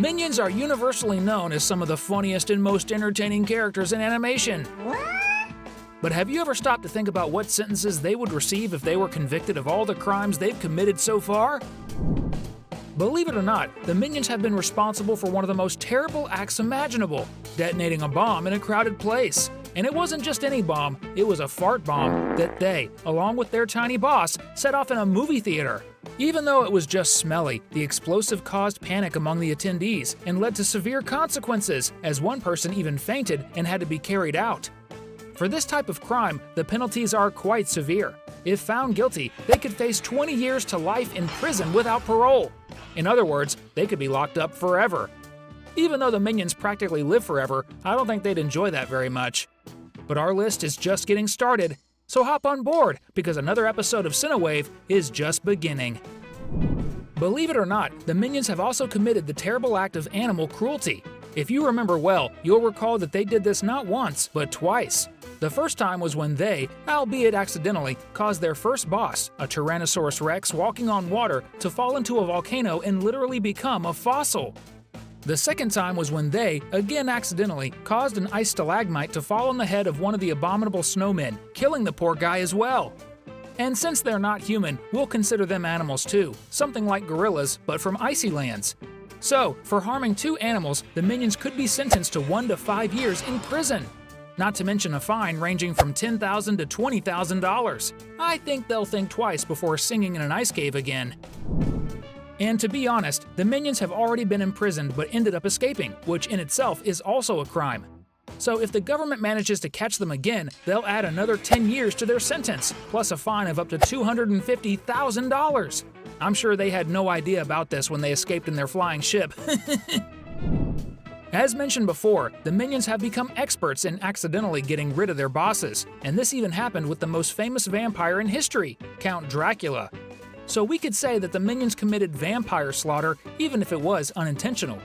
Minions are universally known as some of the funniest and most entertaining characters in animation. But have you ever stopped to think about what sentences they would receive if they were convicted of all the crimes they've committed so far? Believe it or not, the Minions have been responsible for one of the most terrible acts imaginable, detonating a bomb in a crowded place. And it wasn't just any bomb, it was a fart bomb that they, along with their tiny boss, set off in a movie theater. Even though it was just smelly, the explosive caused panic among the attendees and led to severe consequences, as one person even fainted and had to be carried out. For this type of crime, the penalties are quite severe. If found guilty, they could face 20 years to life in prison without parole. In other words, they could be locked up forever. Even though the Minions practically live forever, I don't think they'd enjoy that very much. But our list is just getting started, so hop on board because another episode of Cinewave is just beginning. Believe it or not, the Minions have also committed the terrible act of animal cruelty. If you remember well, you'll recall that they did this not once, but twice. The first time was when they, albeit accidentally, caused their first boss, a Tyrannosaurus Rex walking on water, to fall into a volcano and literally become a fossil. The second time was when they, again accidentally, caused an ice stalagmite to fall on the head of one of the abominable snowmen, killing the poor guy as well. And since they're not human, we'll consider them animals too, something like gorillas, but from icy lands. So, for harming two animals, the Minions could be sentenced to 1 to 5 years in prison. Not to mention a fine ranging from $10,000 to $20,000. I think they'll think twice before singing in an ice cave again. And to be honest, the Minions have already been imprisoned but ended up escaping, which in itself is also a crime. So if the government manages to catch them again, they'll add another 10 years to their sentence, plus a fine of up to $250,000. I'm sure they had no idea about this when they escaped in their flying ship. As mentioned before, the Minions have become experts in accidentally getting rid of their bosses, and this even happened with the most famous vampire in history, Count Dracula. So we could say that the Minions committed vampire slaughter even if it was unintentional.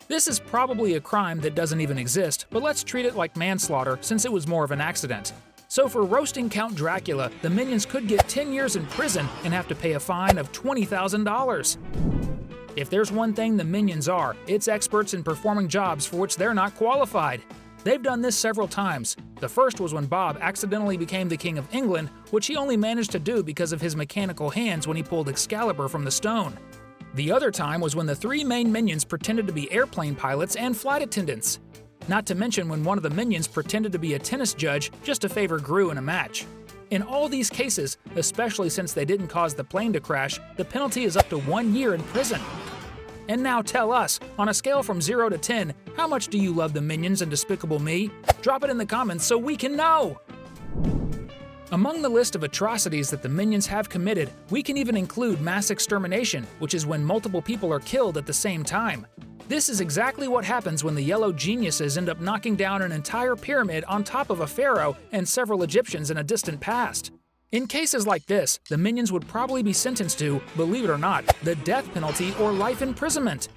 This is probably a crime that doesn't even exist, but let's treat it like manslaughter since it was more of an accident. So for roasting Count Dracula, the Minions could get 10 years in prison and have to pay a fine of $20,000. If there's one thing the Minions are, it's experts in performing jobs for which they're not qualified. They've done this several times. The first was when Bob accidentally became the King of England, which he only managed to do because of his mechanical hands when he pulled Excalibur from the stone. The other time was when the three main Minions pretended to be airplane pilots and flight attendants. Not to mention when one of the Minions pretended to be a tennis judge just to favor Gru in a match. In all these cases, especially since they didn't cause the plane to crash, the penalty is up to 1 year in prison. And now tell us, on a scale from 0 to 10, how much do you love the Minions and Despicable Me? Drop it in the comments so we can know! Among the list of atrocities that the Minions have committed, we can even include mass extermination, which is when multiple people are killed at the same time. This is exactly what happens when the yellow geniuses end up knocking down an entire pyramid on top of a pharaoh and several Egyptians in a distant past. In cases like this, the Minions would probably be sentenced to, believe it or not, the death penalty or life imprisonment.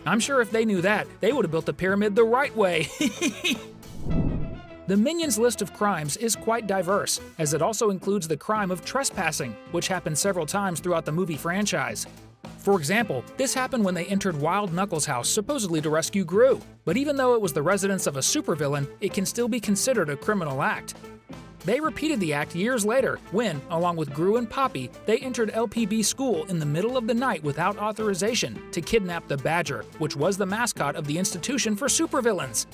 I'm sure if they knew that, they would have built the pyramid the right way. The Minions' list of crimes is quite diverse, as it also includes the crime of trespassing, which happened several times throughout the movie franchise. For example, this happened when they entered Wild Knuckles' house supposedly to rescue Gru, but even though it was the residence of a supervillain, it can still be considered a criminal act. They repeated the act years later when, along with Gru and Poppy, they entered LPB school in the middle of the night without authorization to kidnap the Badger, which was the mascot of the institution for supervillains.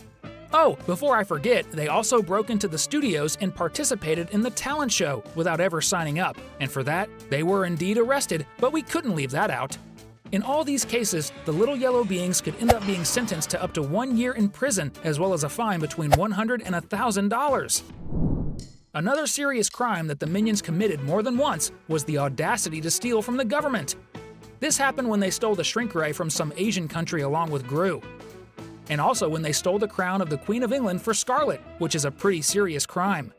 Oh, before I forget, they also broke into the studios and participated in the talent show without ever signing up, and for that, they were indeed arrested, but we couldn't leave that out. In all these cases, the little yellow beings could end up being sentenced to up to 1 year in prison, as well as a fine between $100 and $1,000. Another serious crime that the Minions committed more than once was the audacity to steal from the government. This happened when they stole the shrink ray from some Asian country along with Gru. And also when they stole the crown of the Queen of England for Scarlet, which is a pretty serious crime.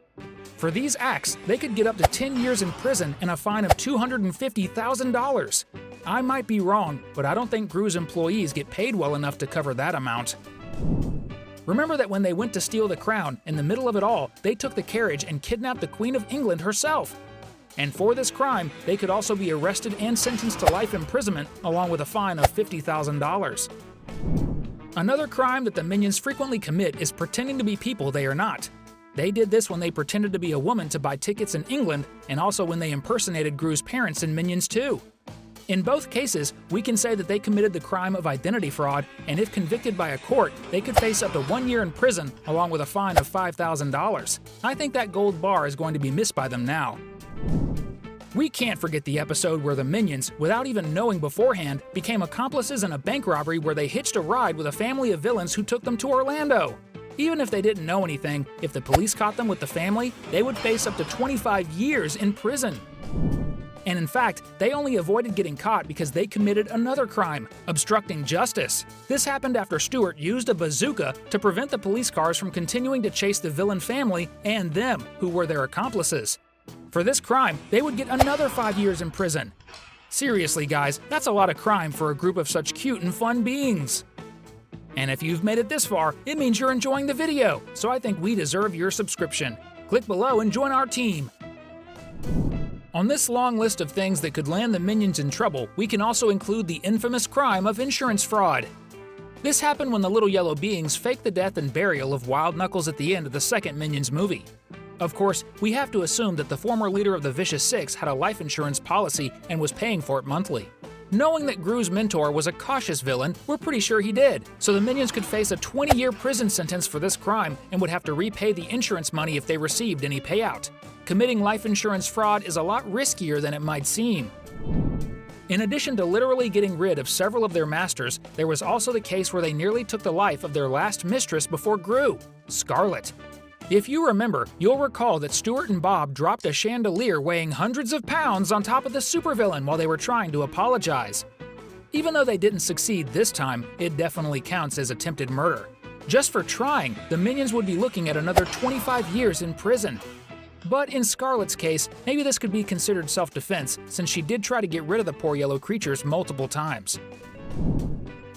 For these acts, they could get up to 10 years in prison and a fine of $250,000. I might be wrong, but I don't think Gru's employees get paid well enough to cover that amount. Remember that when they went to steal the crown, in the middle of it all, they took the carriage and kidnapped the Queen of England herself. And for this crime, they could also be arrested and sentenced to life imprisonment, along with a fine of $50,000. Another crime that the Minions frequently commit is pretending to be people they are not. They did this when they pretended to be a woman to buy tickets in England, and also when they impersonated Gru's parents in Minions 2. In both cases, we can say that they committed the crime of identity fraud, and if convicted by a court, they could face up to 1 year in prison along with a fine of $5,000. I think that gold bar is going to be missed by them now. We can't forget the episode where the Minions, without even knowing beforehand, became accomplices in a bank robbery where they hitched a ride with a family of villains who took them to Orlando. Even if they didn't know anything, if the police caught them with the family, they would face up to 25 years in prison. And in fact, they only avoided getting caught because they committed another crime, obstructing justice. This happened after Stewart used a bazooka to prevent the police cars from continuing to chase the villain family and them, who were their accomplices. For this crime, they would get another 5 years in prison. Seriously, guys, that's a lot of crime for a group of such cute and fun beings. And if you've made it this far, it means you're enjoying the video, so I think we deserve your subscription. Click below and join our team. On this long list of things that could land the Minions in trouble, we can also include the infamous crime of insurance fraud. This happened when the little yellow beings faked the death and burial of Wild Knuckles at the end of the second Minions movie. Of course, we have to assume that the former leader of the Vicious Six had a life insurance policy and was paying for it monthly. Knowing that Gru's mentor was a cautious villain, we're pretty sure he did, so the Minions could face a 20-year prison sentence for this crime and would have to repay the insurance money if they received any payout. Committing life insurance fraud is a lot riskier than it might seem. In addition to literally getting rid of several of their masters, there was also the case where they nearly took the life of their last mistress before Gru, Scarlet. If you remember, you'll recall that Stewart and Bob dropped a chandelier weighing hundreds of pounds on top of the supervillain while they were trying to apologize. Even though they didn't succeed this time, it definitely counts as attempted murder. Just for trying, the Minions would be looking at another 25 years in prison. But in Scarlet's case, maybe this could be considered self-defense, since she did try to get rid of the poor yellow creatures multiple times.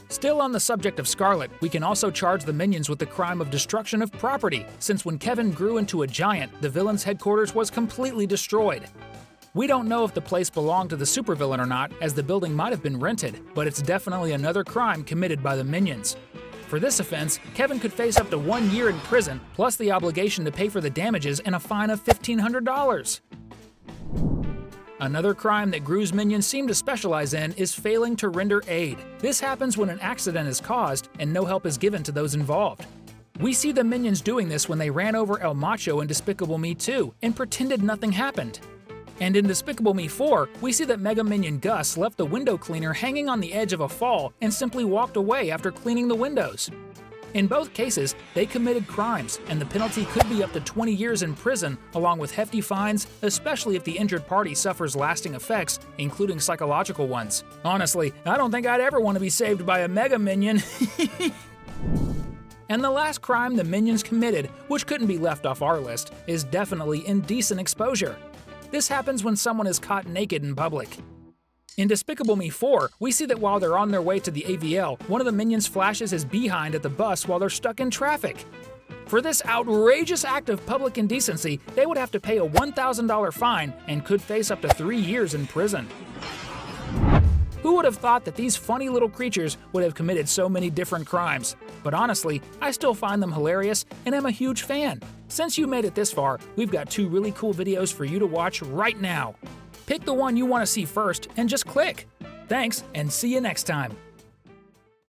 Still on the subject of Scarlet, we can also charge the Minions with the crime of destruction of property, since when Kevin grew into a giant, the villain's headquarters was completely destroyed. We don't know if the place belonged to the supervillain or not, as the building might have been rented, but it's definitely another crime committed by the Minions. For this offense, Kevin could face up to 1 year in prison, plus the obligation to pay for the damages and a fine of $1,500. Another crime that Gru's Minions seem to specialize in is failing to render aid. This happens when an accident is caused and no help is given to those involved. We see the Minions doing this when they ran over El Macho in Despicable Me 2 and pretended nothing happened. And in Despicable Me 4, we see that Mega Minion Gus left the window cleaner hanging on the edge of a fall and simply walked away after cleaning the windows. In both cases, they committed crimes, and the penalty could be up to 20 years in prison, along with hefty fines, especially if the injured party suffers lasting effects, including psychological ones. Honestly, I don't think I'd ever want to be saved by a Mega Minion. And the last crime the Minions committed, which couldn't be left off our list, is definitely indecent exposure. This happens when someone is caught naked in public. In Despicable Me 4, we see that while they're on their way to the AVL, one of the Minions flashes his behind at the bus while they're stuck in traffic. For this outrageous act of public indecency, they would have to pay a $1,000 fine and could face up to 3 years in prison. Who would have thought that these funny little creatures would have committed so many different crimes? But honestly, I still find them hilarious and am a huge fan. Since you made it this far, we've got 2 really cool videos for you to watch right now. Pick the one you want to see first and just click. Thanks, and see you next time.